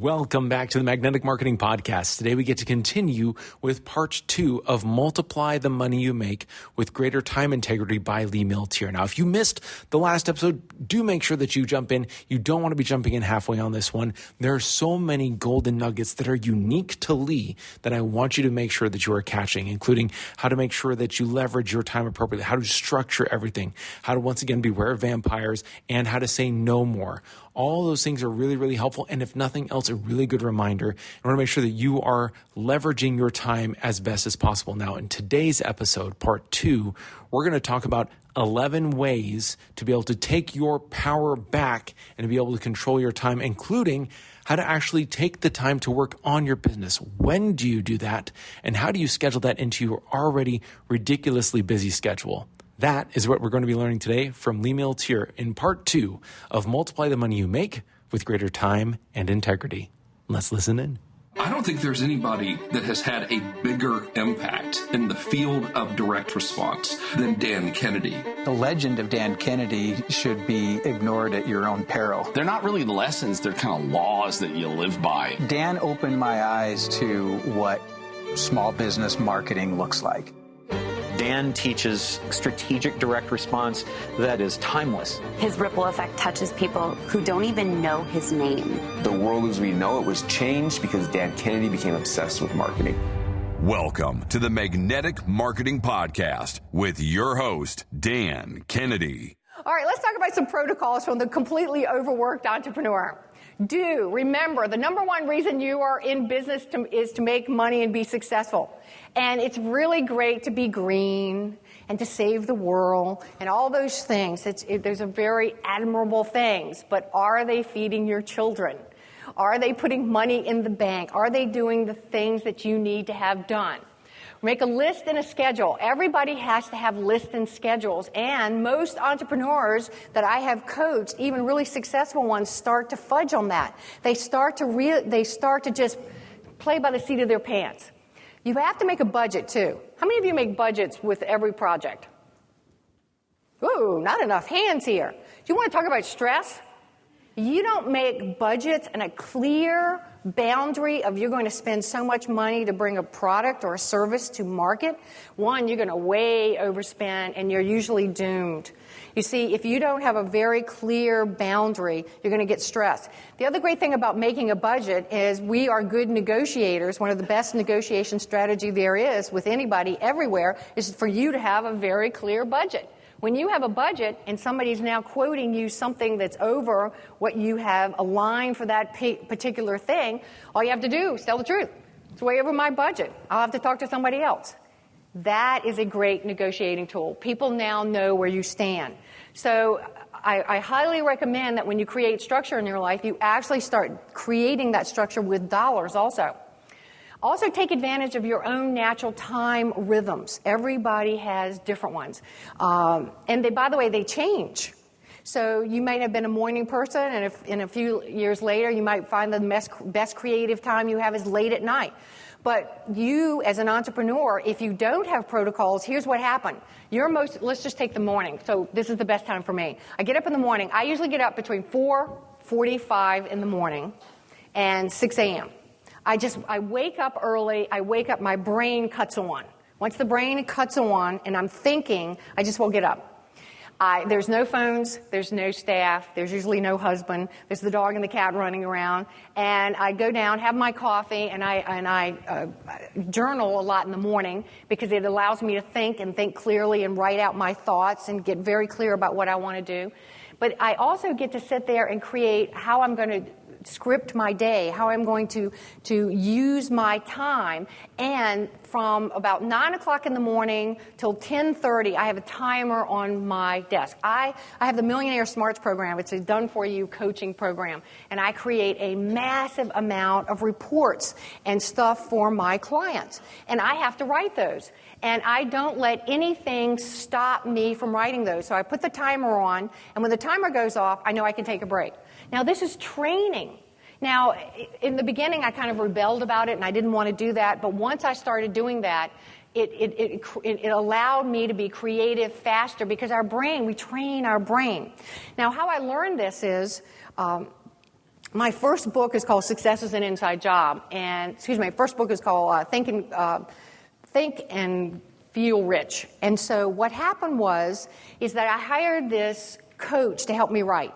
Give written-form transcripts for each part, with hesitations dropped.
Welcome back to the Magnetic Marketing Podcast. Today we get to continue with part 2 of Multiply the Money You Make with Greater Time Integrity by Lee Milteer. Now, if you missed the last episode, do make sure that you jump in. You don't want to be jumping in halfway on this one. There are so many golden nuggets that are unique to Lee that I want you to make sure that you are catching, including how to make sure that you leverage your time appropriately, how to structure everything, how to once again beware of vampires, and how to say no more. All those things are really, really helpful. And if nothing else, a really good reminder in order to make sure that you are leveraging your time as best as possible. Now, in today's episode, part 2, we're going to talk about 11 ways to be able to take your power back and to be able to control your time, including how to actually take the time to work on your business. When do you do that? And how do you schedule that into your already ridiculously busy schedule? That is what we're going to be learning today from Lee Milteer in part 2 of Multiply the Money You Make with Greater Time and Integrity. Let's listen in. I don't think there's anybody that has had a bigger impact in the field of direct response than Dan Kennedy. The legend of Dan Kennedy should be ignored at your own peril. They're not really lessons, they're kind of laws that you live by. Dan opened my eyes to what small business marketing looks like. Dan teaches strategic direct response that is timeless. His ripple effect touches people who don't even know his name. The world as we know it was changed because Dan Kennedy became obsessed with marketing. Welcome to the Magnetic Marketing Podcast with your host, Dan Kennedy. All right, let's talk about some protocols from the completely overworked entrepreneur. Remember, the number one reason you are in business is to make money and be successful. And it's really great to be green and to save the world and all those things. Those are very admirable things. But are they feeding your children? Are they putting money in the bank? Are they doing the things that you need to have done? Make a list and a schedule. Everybody has to have lists and schedules. And most entrepreneurs that I have coached, even really successful ones, start to fudge on that. They start to just play by the seat of their pants. You have to make a budget, too. How many of you make budgets with every project? Ooh, not enough hands here. Do you want to talk about stress? You don't make budgets and a clear boundary of you're going to spend so much money to bring a product or a service to market. One, you're going to way overspend and you're usually doomed. You see, if you don't have a very clear boundary, you're going to get stressed. The other great thing about making a budget is we are good negotiators. One of the best negotiation strategy there is with anybody everywhere is for you to have a very clear budget. When you have a budget and somebody's now quoting you something that's over what you have aligned for that particular thing, all you have to do is tell the truth. It's way over my budget. I'll have to talk to somebody else. That is a great negotiating tool. People now know where you stand. So I highly recommend that when you create structure in your life, you actually start creating that structure with dollars also. Also take advantage of your own natural time rhythms. Everybody has different ones. And by the way, they change. So you might have been a morning person, and if in a few years later, you might find the best creative time you have is late at night. But you, as an entrepreneur, if you don't have protocols, here's what happened. Let's just take the morning. So this is the best time for me. I get up in the morning. I usually get up between 4:45 in the morning and 6 a.m. I wake up early. My brain cuts on. Once the brain cuts on and I'm thinking, I just will get up. There's no phones, there's no staff, there's usually no husband, there's the dog and the cat running around, and I go down, have my coffee, and I journal a lot in the morning because it allows me to think clearly and write out my thoughts and get very clear about what I want to do. But I also get to sit there and create how I'm going to script my day, how I'm going to use my time. And from about 9 o'clock in the morning till 10:30, I have a timer on my desk. I have the Millionaire Smarts program. It's a done-for-you coaching program. And I create a massive amount of reports and stuff for my clients. And I have to write those. And I don't let anything stop me from writing those. So I put the timer on, and when the timer goes off, I know I can take a break. Now, this is training. Now, in the beginning, I kind of rebelled about it, and I didn't want to do that. But once I started doing that, it allowed me to be creative faster because we train our brain. Now, how I learned this is My first book is called Success is an Inside Job. And, my first book is called Think and Feel Rich. And so what happened is that I hired this coach to help me write.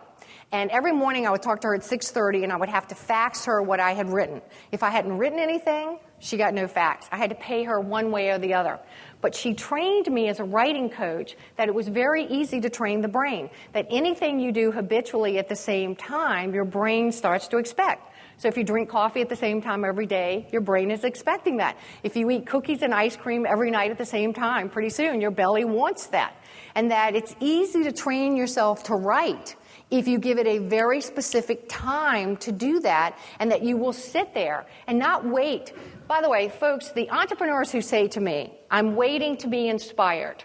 And every morning I would talk to her at 6:30 and I would have to fax her what I had written. If I hadn't written anything, she got no fax. I had to pay her one way or the other. But she trained me as a writing coach that it was very easy to train the brain, that anything you do habitually at the same time, your brain starts to expect. So if you drink coffee at the same time every day, your brain is expecting that. If you eat cookies and ice cream every night at the same time, pretty soon your belly wants that. And that it's easy to train yourself to write if you give it a very specific time to do that, and that you will sit there and not wait. By the way, folks, the entrepreneurs who say to me, I'm waiting to be inspired,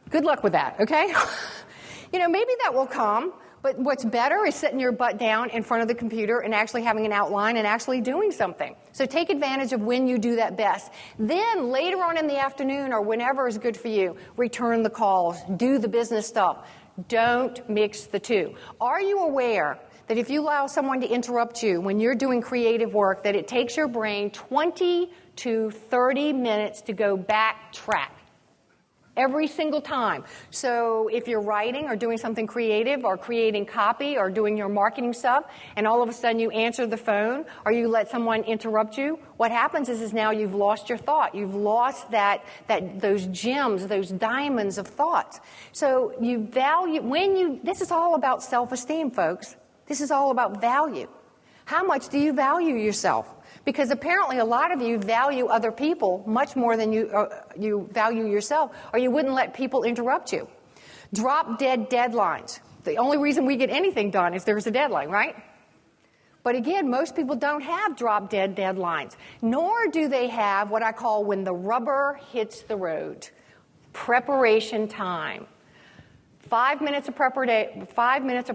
good luck with that, okay? Maybe that will come, but what's better is sitting your butt down in front of the computer and actually having an outline and actually doing something. So take advantage of when you do that best. Then later on in the afternoon or whenever is good for you, return the calls, do the business stuff. Don't mix the two. Are you aware that if you allow someone to interrupt you when you're doing creative work, that it takes your brain 20 to 30 minutes to go backtrack every single time? So if you're writing or doing something creative or creating copy or doing your marketing stuff and all of a sudden you answer the phone or you let someone interrupt you, what happens is now you've lost your thought. You've lost those gems, those diamonds of thoughts. So you value, this is all about self-esteem, folks. This is all about value. How much do you value yourself? Because apparently a lot of you value other people much more than you value yourself, or you wouldn't let people interrupt you. Drop dead deadlines. The only reason we get anything done is there's a deadline, right? But again, most people don't have drop dead deadlines, nor do they have what I call when the rubber hits the road, preparation time. 5 minutes of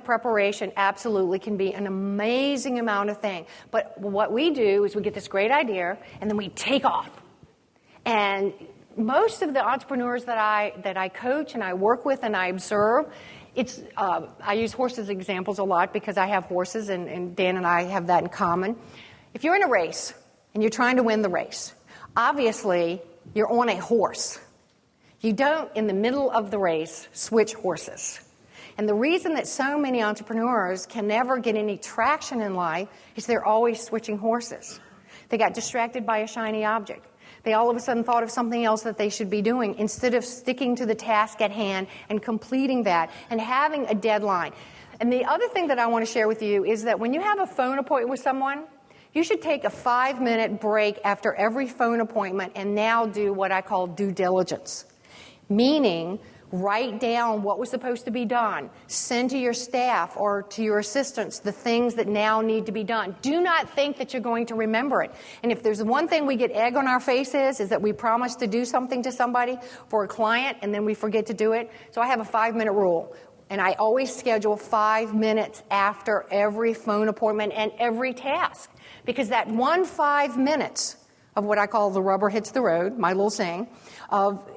preparation absolutely can be an amazing amount of thing. But what we do is we get this great idea, and then we take off. And most of the entrepreneurs that I coach and I work with and I observe, I use horses as examples a lot because I have horses, and Dan and I have that in common. If you're in a race and you're trying to win the race, obviously you're on a horse. You don't, in the middle of the race, switch horses. And the reason that so many entrepreneurs can never get any traction in life is they're always switching horses. They got distracted by a shiny object. They all of a sudden thought of something else that they should be doing instead of sticking to the task at hand and completing that and having a deadline. And the other thing that I want to share with you is that when you have a phone appointment with someone, you should take a 5-minute break after every phone appointment and now do what I call due diligence. Meaning, write down what was supposed to be done. Send to your staff or to your assistants the things that now need to be done. Do not think that you're going to remember it. And if there's one thing we get egg on our faces is that we promise to do something to somebody for a client and then we forget to do it. So I have a 5-minute rule. And I always schedule 5 minutes after every phone appointment and every task. Because that 5 minutes of what I call the rubber hits the road, my little saying,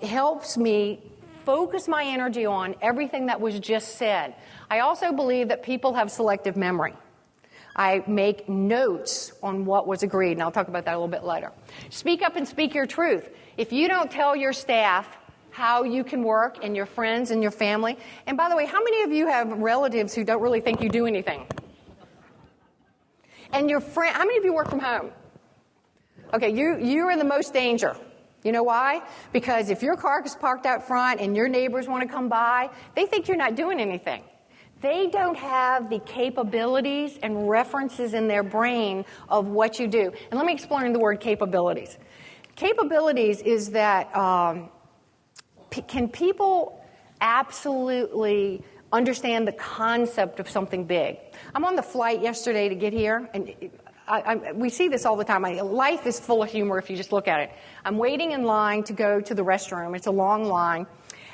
helps me focus my energy on everything that was just said. I also believe that people have selective memory. I make notes on what was agreed, and I'll talk about that a little bit later. Speak up and speak your truth. If you don't tell your staff how you can work and your friends and your family, and by the way, how many of you have relatives who don't really think you do anything? And your friend, how many of you work from home? Okay, you're in the most danger. You know why? Because if your car is parked out front and your neighbors want to come by, they think you're not doing anything. They don't have the capabilities and references in their brain of what you do. And let me explain the word capabilities. Capabilities is that can people absolutely understand the concept of something big? I'm on the flight yesterday to get here, and we see this all the time. Life is full of humor if you just look at it. I'm waiting in line to go to the restroom. It's a long line.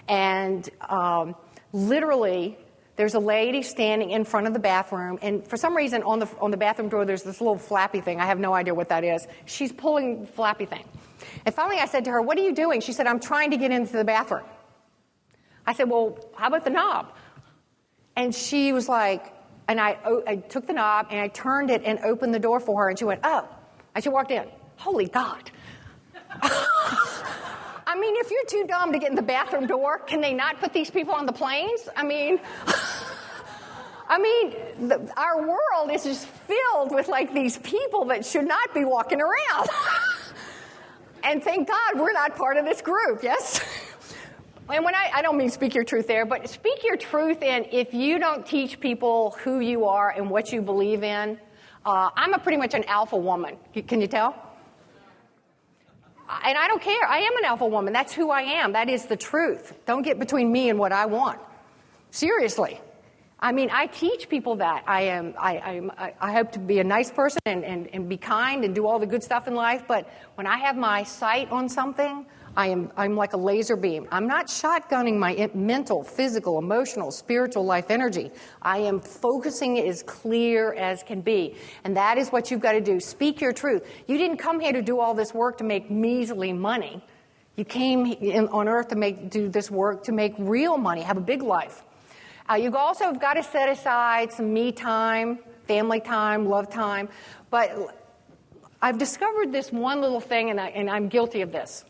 And literally, there's a lady standing in front of the bathroom. And for some reason, on the bathroom door, there's this little flappy thing. I have no idea what that is. She's pulling the flappy thing. And finally, I said to her, "What are you doing?" She said, "I'm trying to get into the bathroom." I said, "Well, how about the knob?" And she was like, And I took the knob and I turned it and opened the door for her, and she went, oh. And she walked in. Holy God. I mean, if you're too dumb to get in the bathroom door, can they not put these people on the planes? I mean, our world is just filled with like these people that should not be walking around. And thank God we're not part of this group, yes? And when I don't mean speak your truth there, but speak your truth in if you don't teach people who you are and what you believe in. I'm pretty much an alpha woman. Can you tell? And I don't care. I am an alpha woman. That's who I am. That is the truth. Don't get between me and what I want. Seriously. I mean, I teach people that. I hope to be a nice person and be kind and do all the good stuff in life. But when I have my sight on something, I'm like a laser beam. I'm not shotgunning my mental, physical, emotional, spiritual life energy. I am focusing it as clear as can be. And that is what you've got to do. Speak your truth. You didn't come here to do all this work to make measly money. You came on earth to do this work to make real money, have a big life. You've also got to set aside some me time, family time, love time. But I've discovered this one little thing, and I'm guilty of this.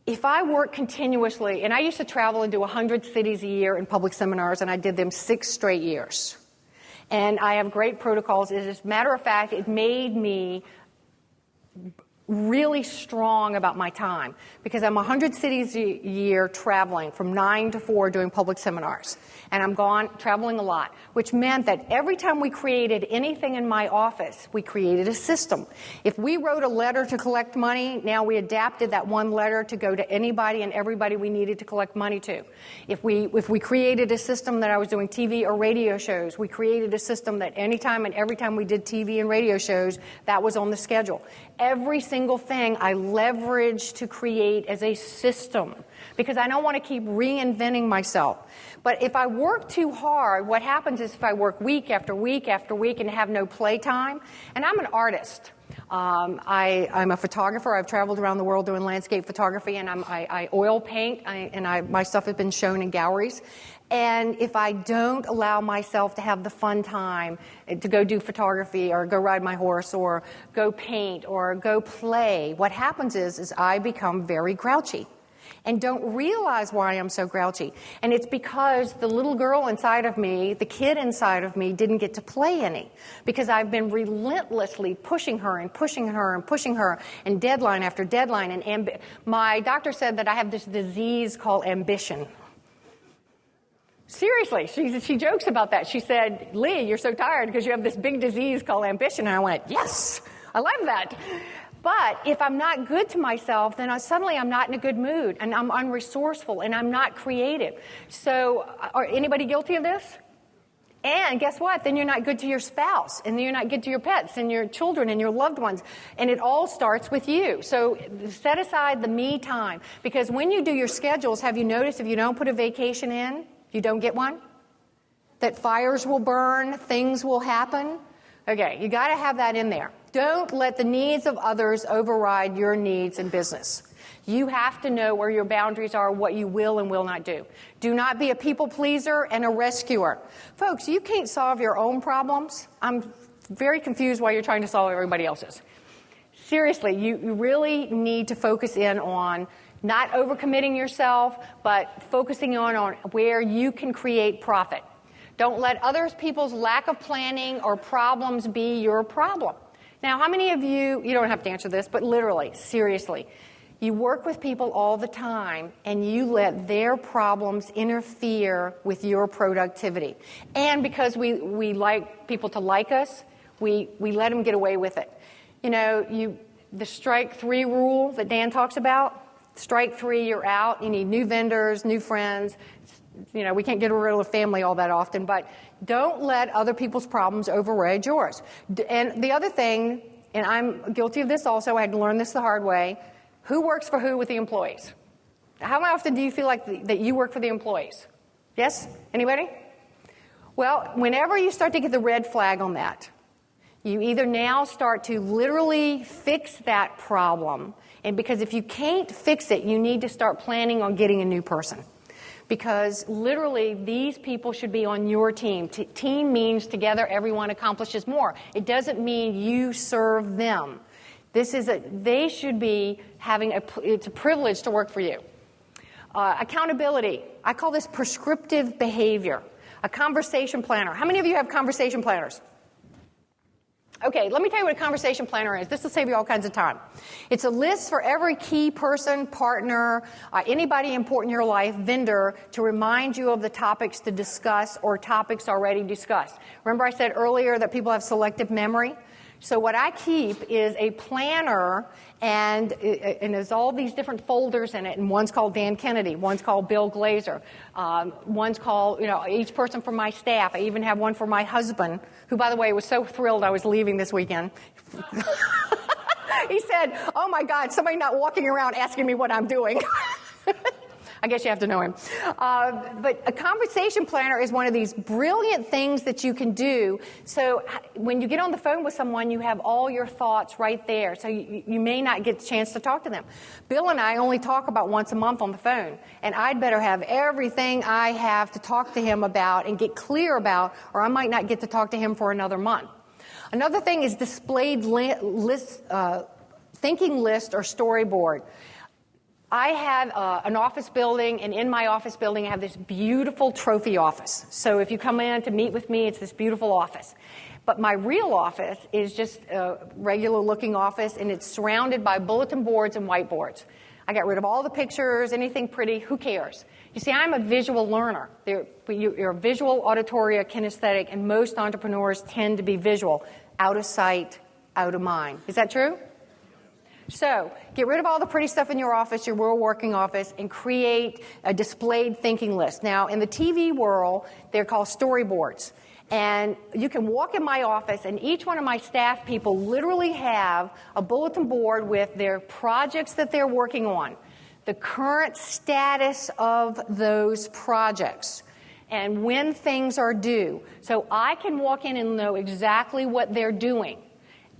If I work continuously, and I used to travel and do 100 cities a year in public seminars, and I did them 6 straight years. And I have great protocols. As a matter of fact, it made me really strong about my time because I'm 100 cities a year traveling from 9 to 4 doing public seminars. And I'm traveling a lot, which meant that every time we created anything in my office, we created a system. If we wrote a letter to collect money, now we adapted that one letter to go to anybody and everybody we needed to collect money to. If we created a system that I was doing TV or radio shows, we created a system that anytime and every time we did TV and radio shows, that was on the schedule. Every single thing I leveraged to create as a system because I don't want to keep reinventing myself. But if I work too hard, what happens is if I work week after week after week and have no play time, and I'm an artist. I'm a photographer. I've traveled around the world doing landscape photography, and I oil paint, my stuff has been shown in galleries. And if I don't allow myself to have the fun time to go do photography or go ride my horse or go paint or go play, what happens is I become very grouchy and don't realize why I'm so grouchy. And it's because the little girl inside of me, the kid inside of me, didn't get to play any because I've been relentlessly pushing her and pushing her and pushing her and deadline after deadline. And my doctor said that I have this disease called ambition. Seriously, she jokes about that. She said, Lee, you're so tired because you have this big disease called ambition. And I went, yes, I love that. But if I'm not good to myself, then suddenly I'm not in a good mood, and I'm unresourceful, and I'm not creative. So are anybody guilty of this? And guess what? Then you're not good to your spouse, and then you're not good to your pets and your children and your loved ones. And it all starts with you. So set aside the me time. Because when you do your schedules, have you noticed if you don't put a vacation in, you don't get one? That fires will burn, things will happen? Okay, you got to have that in there. Don't let the needs of others override your needs in business. You have to know where your boundaries are, what you will and will not do. Do not be a people pleaser and a rescuer. Folks, you can't solve your own problems. I'm very confused why you're trying to solve everybody else's. Seriously, you really need to focus in on not overcommitting yourself, but focusing on where you can create profit. Don't let other people's lack of planning or problems be your problem. Now, how many of you don't have to answer this, but literally, seriously, you work with people all the time and you let their problems interfere with your productivity. And because we like people to like us, we let them get away with it. The strike 3 rule that Dan talks about, strike 3, you're out. You need new vendors, new friends. We can't get rid of family all that often, but don't let other people's problems override yours. And the other thing, and I'm guilty of this also, I had to learn this the hard way, who works for who with the employees? How often do you feel like that you work for the employees? Yes? Anybody? Well, whenever you start to get the red flag on that, you either now start to literally fix that problem, and because if you can't fix it, you need to start planning on getting a new person. because literally these people should be on your team. Team means together everyone accomplishes more. It doesn't mean you serve them. They should be it's a privilege to work for you. Accountability. I call this prescriptive behavior. A conversation planner. How many of you have conversation planners? Okay, let me tell you what a conversation planner is. This will save you all kinds of time. It's a list for every key person, partner, anybody important in your life, vendor, to remind you of the topics to discuss or topics already discussed. Remember I said earlier that people have selective memory? So what I keep is a planner, and there's all these different folders in it, and one's called Dan Kennedy, one's called Bill Glazer, one's called, each person from my staff. I even have one for my husband, who, by the way, was so thrilled I was leaving this weekend. He said, "Oh my God, somebody not walking around asking me what I'm doing." I guess you have to know him. But a conversation planner is one of these brilliant things that you can do. So when you get on the phone with someone, you have all your thoughts right there. So you may not get the chance to talk to them. Bill and I only talk about once a month on the phone. And I'd better have everything I have to talk to him about and get clear about, or I might not get to talk to him for another month. Another thing is displayed thinking list or storyboard. I have an office building, and in my office building I have this beautiful trophy office. So if you come in to meet with me, it's this beautiful office. But my real office is just a regular-looking office, and it's surrounded by bulletin boards and whiteboards. I got rid of all the pictures, anything pretty, who cares? You see, I'm a visual learner. You're visual, auditory, or kinesthetic, and most entrepreneurs tend to be visual. Out of sight, out of mind. Is that true? So, get rid of all the pretty stuff in your office, your real working office, and create a displayed thinking list. Now, in the TV world, they're called storyboards. And you can walk in my office, and each one of my staff people literally have a bulletin board with their projects that they're working on, the current status of those projects, and when things are due. So I can walk in and know exactly what they're doing.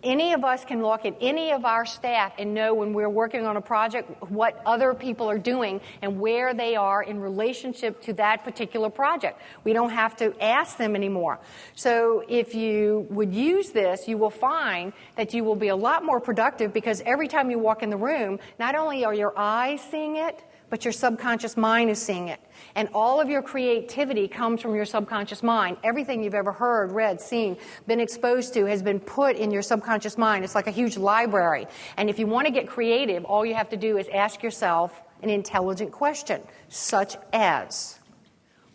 Any of us can look at any of our staff and know when we're working on a project what other people are doing and where they are in relationship to that particular project. We don't have to ask them anymore. So if you would use this, you will find that you will be a lot more productive, because every time you walk in the room, not only are your eyes seeing it, but your subconscious mind is seeing it. And all of your creativity comes from your subconscious mind. Everything you've ever heard, read, seen, been exposed to has been put in your subconscious mind. It's like a huge library. And if you want to get creative, all you have to do is ask yourself an intelligent question, such as,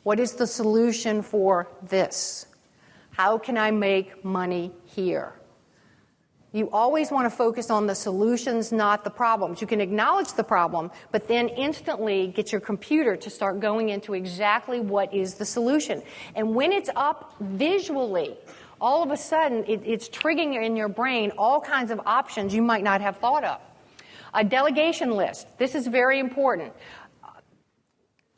what is the solution for this? How can I make money here? You always want to focus on the solutions, not the problems. You can acknowledge the problem, but then instantly get your computer to start going into exactly what is the solution. And when it's up visually, all of a sudden it's triggering in your brain all kinds of options you might not have thought of. A delegation list. This is very important.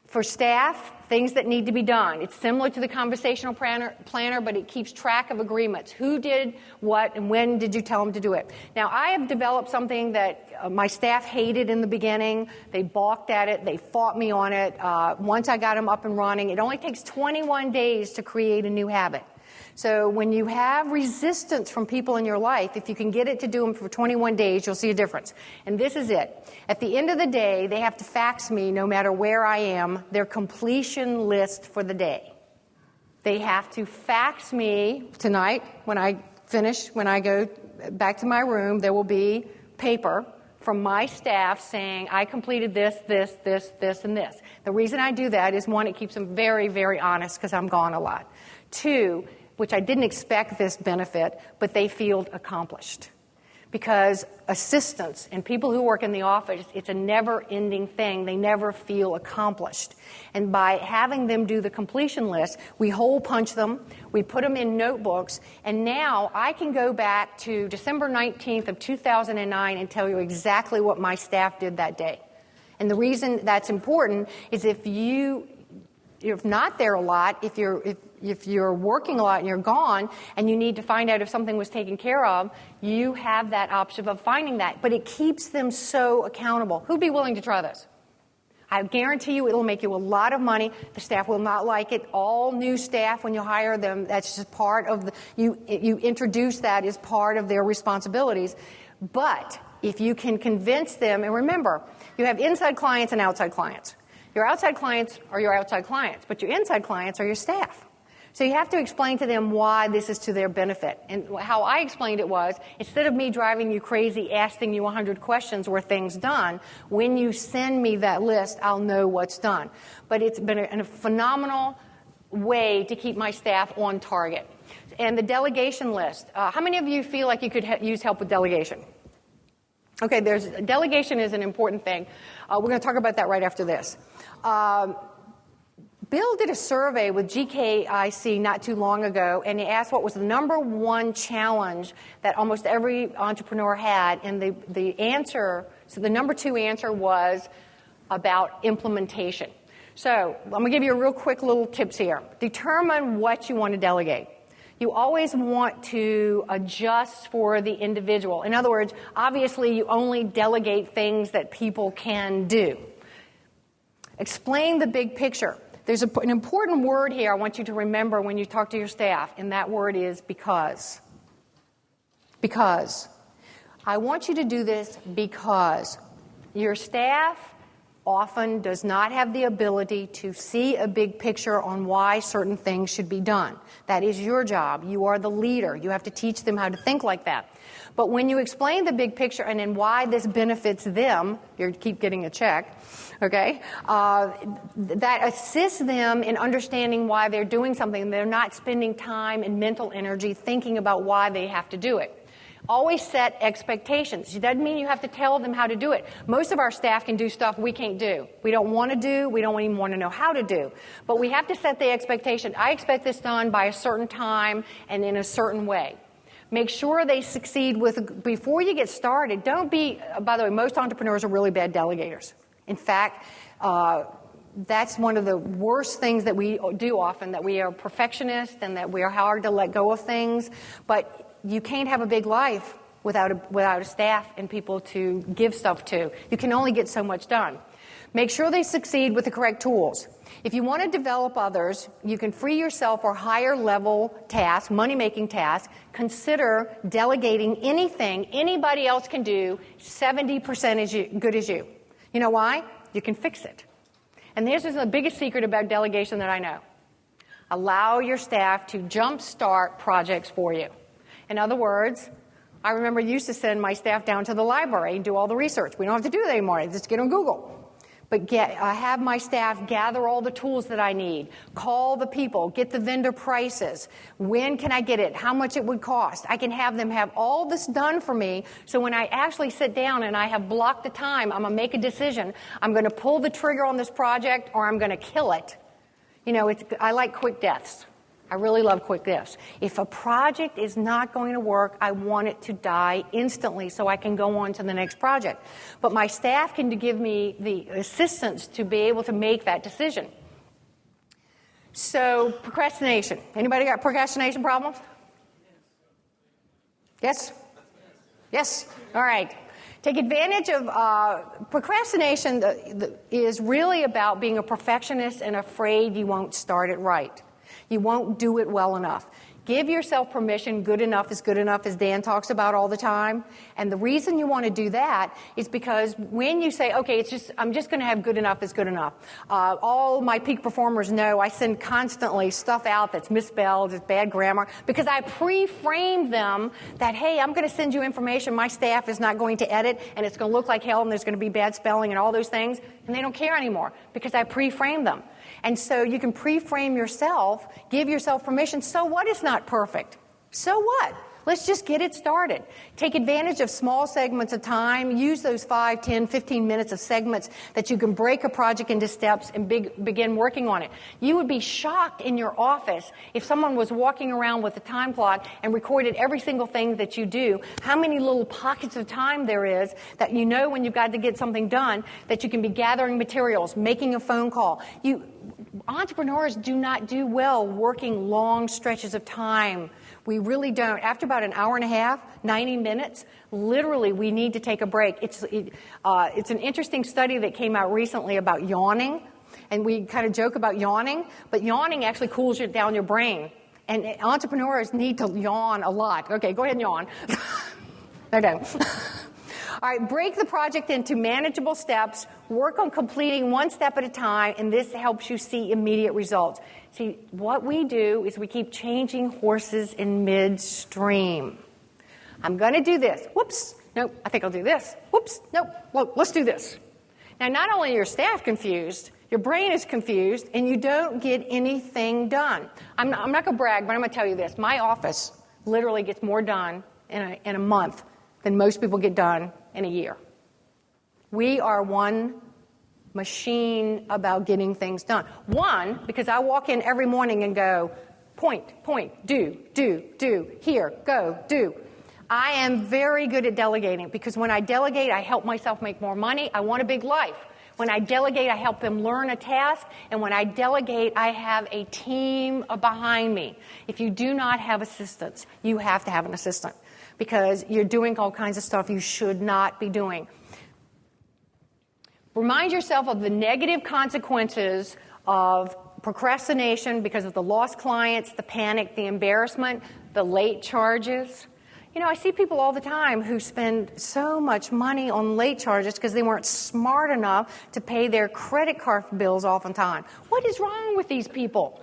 For staff, things that need to be done. It's similar to the conversational planner, but it keeps track of agreements. Who did what and when did you tell them to do it? Now, I have developed something that my staff hated in the beginning. They balked at it. They fought me on it. Once I got them up and running, it only takes 21 days to create a new habit. So when you have resistance from people in your life, if you can get it to do them for 21 days, you'll see a difference. And this is it. At the end of the day, they have to fax me, no matter where I am, their completion list for the day. They have to fax me tonight when I finish, when I go back to my room, there will be paper from my staff saying, I completed this, and this. The reason I do that is, one, it keeps them very, very honest because I'm gone a lot. Two, which I didn't expect this benefit, but they feel accomplished. Because assistants and people who work in the office, it's a never-ending thing. They never feel accomplished. And by having them do the completion list, we hole punch them, we put them in notebooks, and now I can go back to December 19th of 2009 and tell you exactly what my staff did that day. And the reason that's important is if you're not there a lot, if you're working a lot and you're gone and you need to find out if something was taken care of, you have that option of finding that. But it keeps them so accountable. Who'd be willing to try this? I guarantee you it'll make you a lot of money. The staff will not like it. All new staff, when you hire them, that's just part of you introduce that as part of their responsibilities. But if you can convince them, and remember, you have inside clients and outside clients. Your outside clients are your outside clients, but your inside clients are your staff. So you have to explain to them why this is to their benefit. And how I explained it was, instead of me driving you crazy, asking you 100 questions, were things done? When you send me that list, I'll know what's done. But it's been a phenomenal way to keep my staff on target. And the delegation list. How many of you feel like you could use help with delegation? Okay, delegation is an important thing. We're going to talk about that right after this. Bill did a survey with GKIC not too long ago, and he asked what was the number one challenge that almost every entrepreneur had, and the answer, so the number two answer was about implementation. So I'm going to give you a real quick little tips here. Determine what you want to delegate. You always want to adjust for the individual. In other words, obviously you only delegate things that people can do. Explain the big picture. There's an important word here I want you to remember when you talk to your staff, and that word is because. Because. I want you to do this because your staff often does not have the ability to see a big picture on why certain things should be done. That is your job. You are the leader. You have to teach them how to think like that. But when you explain the big picture and then why this benefits them, you keep getting a check, okay, that assists them in understanding why they're doing something. They're not spending time and mental energy thinking about why they have to do it. Always set expectations. It doesn't mean you have to tell them how to do it. Most of our staff can do stuff we can't do. We don't want to do. We don't even want to know how to do. But we have to set the expectation. I expect this done by a certain time and in a certain way. Make sure they succeed before you get started. Don't be, by the way, most entrepreneurs are really bad delegators. In fact, that's one of the worst things that we do often, that we are perfectionists and that we are hard to let go of things. But you can't have a big life without a staff and people to give stuff to. You can only get so much done. Make sure they succeed with the correct tools. If you want to develop others, you can free yourself for higher level tasks, money-making tasks. Consider delegating anything anybody else can do 70% as good as you. You know why? You can fix it. And this is the biggest secret about delegation that I know. Allow your staff to jumpstart projects for you. In other words, I remember used to send my staff down to the library and do all the research. We don't have to do that anymore. Just get on Google. But have my staff gather all the tools that I need, call the people, get the vendor prices. When can I get it? How much it would cost? I can have them have all this done for me, so when I actually sit down and I have blocked the time, I'm going to make a decision. I'm going to pull the trigger on this project or I'm going to kill it. You know, I like quick deaths. I really love quick deaths. If a project is not going to work, I want it to die instantly so I can go on to the next project. But my staff can give me the assistance to be able to make that decision. So, procrastination. Anybody got procrastination problems? Yes? Yes? All right. Take advantage of procrastination is really about being a perfectionist and afraid you won't start it right. You won't do it well enough. Give yourself permission. Good enough is good enough, as Dan talks about all the time. And the reason you want to do that is because when you say, okay, I'm just going to have good enough is good enough. All my peak performers know I send constantly stuff out that's misspelled, it's bad grammar, because I pre-frame them that, hey, I'm going to send you information my staff is not going to edit, and it's going to look like hell, and there's going to be bad spelling and all those things, and they don't care anymore because I pre-framed them. And so you can pre-frame yourself, give yourself permission. So what is not perfect? So what? Let's just get it started. Take advantage of small segments of time. Use those 5, 10, 15 minutes of segments that you can break a project into steps and begin working on it. You would be shocked in your office if someone was walking around with a time clock and recorded every single thing that you do, how many little pockets of time there is that you know when you've got to get something done, that you can be gathering materials, making a phone call. Entrepreneurs do not do well working long stretches of time We really don't. After about an hour and a half, 90 minutes, literally we need to take a break. It's an interesting study that came out recently about yawning, and we kind of joke about yawning, but yawning actually cools down your brain. And entrepreneurs need to yawn a lot. Okay, go ahead and yawn. They're done. All right, break the project into manageable steps. Work on completing one step at a time, and this helps you see immediate results. See, what we do is we keep changing horses in midstream. I'm going to do this. Whoops. Nope, I think I'll do this. Whoops. Nope. Well, let's do this. Now, not only are your staff confused, your brain is confused, and you don't get anything done. I'm not going to brag, but I'm going to tell you this. My office literally gets more done in a month than most people get done in a year. We are one machine about getting things done. One, because I walk in every morning and go, point, do, here, go, do. I am very good at delegating because when I delegate, I help myself make more money. I want a big life. When I delegate, I help them learn a task. And when I delegate, I have a team behind me. If you do not have assistants, you have to have an assistant because you're doing all kinds of stuff you should not be doing. Remind yourself of the negative consequences of procrastination because of the lost clients, the panic, the embarrassment, the late charges. You know, I see people all the time who spend so much money on late charges because they weren't smart enough to pay their credit card bills off on time. What is wrong with these people?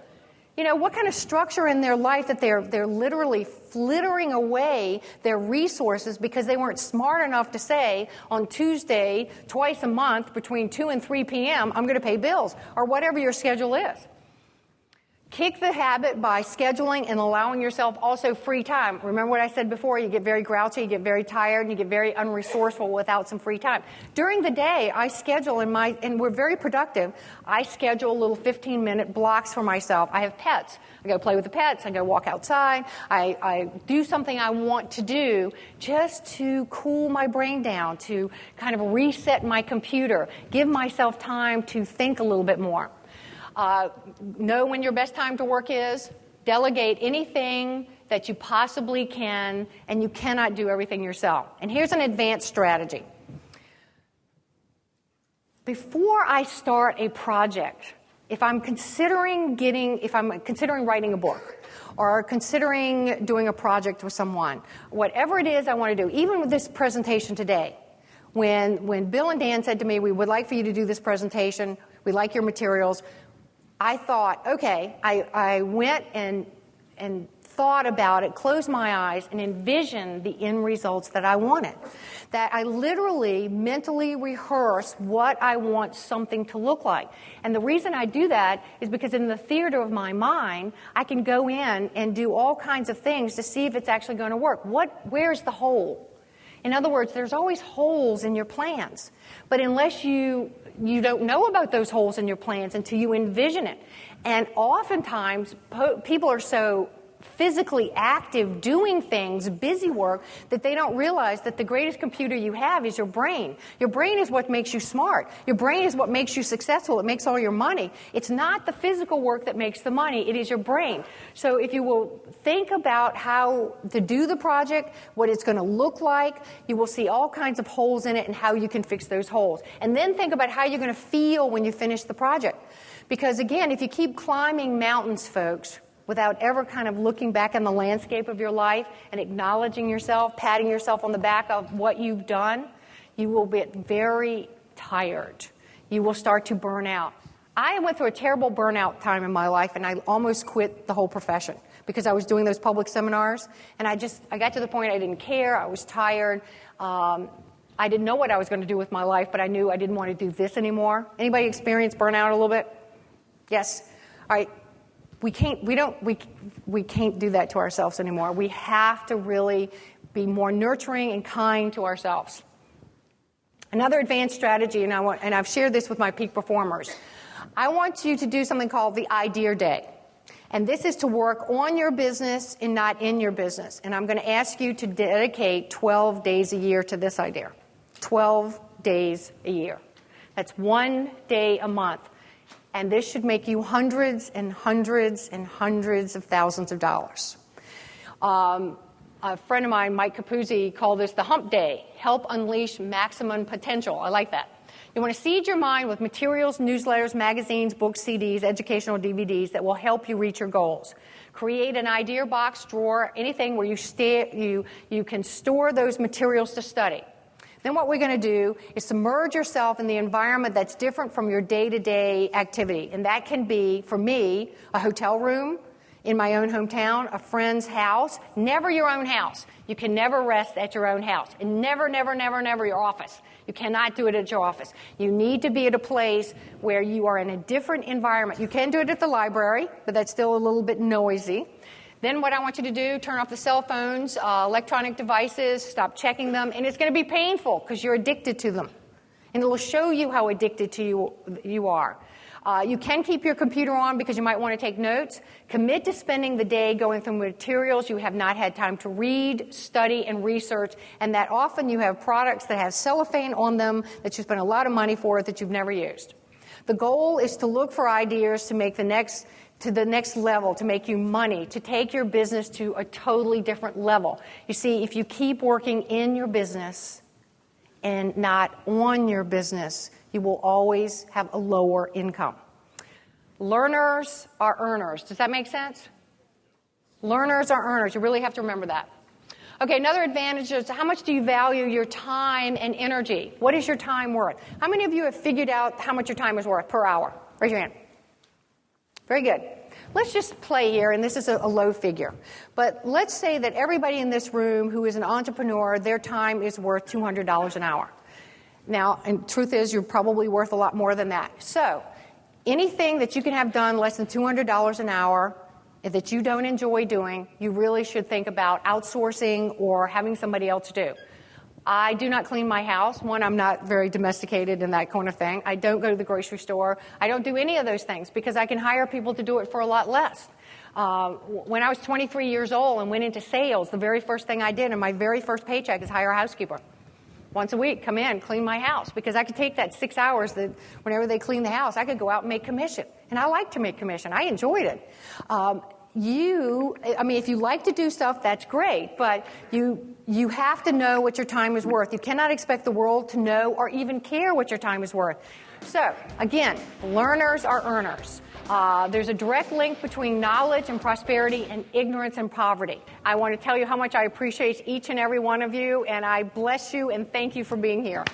You know, what kind of structure in their life that they're literally flittering away their resources because they weren't smart enough to say on Tuesday, twice a month, between 2 and 3 p.m., I'm going to pay bills, or whatever your schedule is. Kick the habit by scheduling and allowing yourself also free time. Remember what I said before, you get very grouchy, you get very tired, and you get very unresourceful without some free time. During the day, I schedule and we're very productive, I schedule little 15-minute blocks for myself. I have pets. I go play with the pets, I go walk outside, I do something I want to do just to cool my brain down, to kind of reset my computer, give myself time to think a little bit more. Know when your best time to work is. Delegate anything that you possibly can, and you cannot do everything yourself. And here's an advanced strategy. Before I start a project, if I'm considering writing a book, or considering doing a project with someone, whatever it is I want to do, even with this presentation today, when Bill and Dan said to me, we would like for you to do this presentation, we like your materials, I thought, okay, I went and thought about it, closed my eyes, and envisioned the end results that I wanted. That I literally mentally rehearsed what I want something to look like. And the reason I do that is because in the theater of my mind, I can go in and do all kinds of things to see if it's actually going to work. Where's the hole? In other words, there's always holes in your plans. But unless you don't know about those holes in your plans until you envision it. And oftentimes, people are so physically active doing things, busy work, that they don't realize that the greatest computer you have is your brain. Your brain is what makes you smart. Your brain is what makes you successful. It makes all your money. It's not the physical work that makes the money. It is your brain. So if you will think about how to do the project, what it's going to look like, you will see all kinds of holes in it and how you can fix those holes. And then think about how you're going to feel when you finish the project. Because again, if you keep climbing mountains, folks, without ever kind of looking back in the landscape of your life and acknowledging yourself, patting yourself on the back of what you've done, you will get very tired. You will start to burn out. I went through a terrible burnout time in my life, and I almost quit the whole profession because I was doing those public seminars, and I got to the point I didn't care. I was tired. I didn't know what I was going to do with my life, but I knew I didn't want to do this anymore. Anybody experience burnout a little bit? Yes? All right. We can't do that to ourselves anymore. We have to really be more nurturing and kind to ourselves. Another advanced strategy, and I've shared this with my peak performers. I want you to do something called the Idea Day. And this is to work on your business and not in your business. And I'm going to ask you to dedicate 12 days a year to this idea. 12 days a year. That's 1 day a month. And this should make you hundreds and hundreds and hundreds of thousands of dollars. A friend of mine, Mike Capuzzi, called this the hump day. Help unleash maximum potential. I like that. You want to seed your mind with materials, newsletters, magazines, books, CDs, educational DVDs that will help you reach your goals. Create an idea box, drawer, anything where you can store those materials to study. Then what we're going to do is submerge yourself in the environment that's different from your day-to-day activity. And that can be, for me, a hotel room in my own hometown, a friend's house. Never your own house. You can never rest at your own house. And never, never, never, never your office. You cannot do it at your office. You need to be at a place where you are in a different environment. You can do it at the library, but that's still a little bit noisy. Then what I want you to do, turn off the cell phones, electronic devices, stop checking them, and it's going to be painful because you're addicted to them. And it will show you how addicted to you are. You can keep your computer on because you might want to take notes. Commit to spending the day going through materials you have not had time to read, study, and research, and that often you have products that have cellophane on them that you spend a lot of money for that you've never used. The goal is to look for ideas to make the next level, to make you money, to take your business to a totally different level. You see, if you keep working in your business and not on your business, you will always have a lower income. Learners are earners. Does that make sense? Learners are earners. You really have to remember that. Okay, another advantage is how much do you value your time and energy? What is your time worth? How many of you have figured out how much your time is worth per hour? Raise your hand. Very good. Let's just play here, and this is a low figure. But let's say that everybody in this room who is an entrepreneur, their time is worth $200 an hour. Now, and truth is, you're probably worth a lot more than that. So, anything that you can have done less than $200 an hour that you don't enjoy doing, you really should think about outsourcing or having somebody else do. I do not clean my house. One, I'm not very domesticated and that kind of thing. I don't go to the grocery store. I don't do any of those things because I can hire people to do it for a lot less. When I was 23 years old and went into sales, the very first thing I did in my very first paycheck is hire a housekeeper. Once a week, come in, clean my house, because I could take that 6 hours that whenever they clean the house, I could go out and make commission. And I like to make commission. I enjoyed it. If you like to do stuff, that's great, but you have to know what your time is worth. You cannot expect the world to know or even care what your time is worth. So, again, learners are earners. There's a direct link between knowledge and prosperity and ignorance and poverty. I want to tell you how much I appreciate each and every one of you, and I bless you and thank you for being here.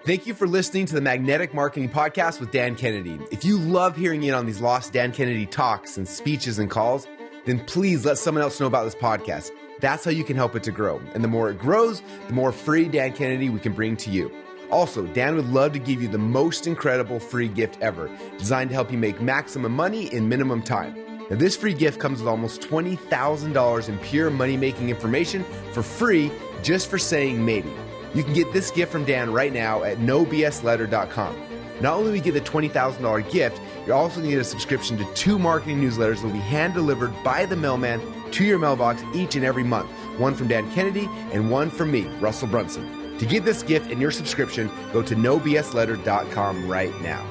Thank you for listening to the Magnetic Marketing Podcast with Dan Kennedy. If you love hearing in on these lost Dan Kennedy talks and speeches and calls, then please let someone else know about this podcast. That's how you can help it to grow. And the more it grows, the more free Dan Kennedy we can bring to you. Also, Dan would love to give you the most incredible free gift ever, designed to help you make maximum money in minimum time. Now, this free gift comes with almost $20,000 in pure money-making information for free just for saying maybe. You can get this gift from Dan right now at nobsletter.com. Not only will you get the $20,000 gift, you're also going to get a subscription to 2 marketing newsletters that will be hand-delivered by the mailman to your mailbox each and every month. One from Dan Kennedy and one from me, Russell Brunson. To get this gift and your subscription, go to nobsletter.com right now.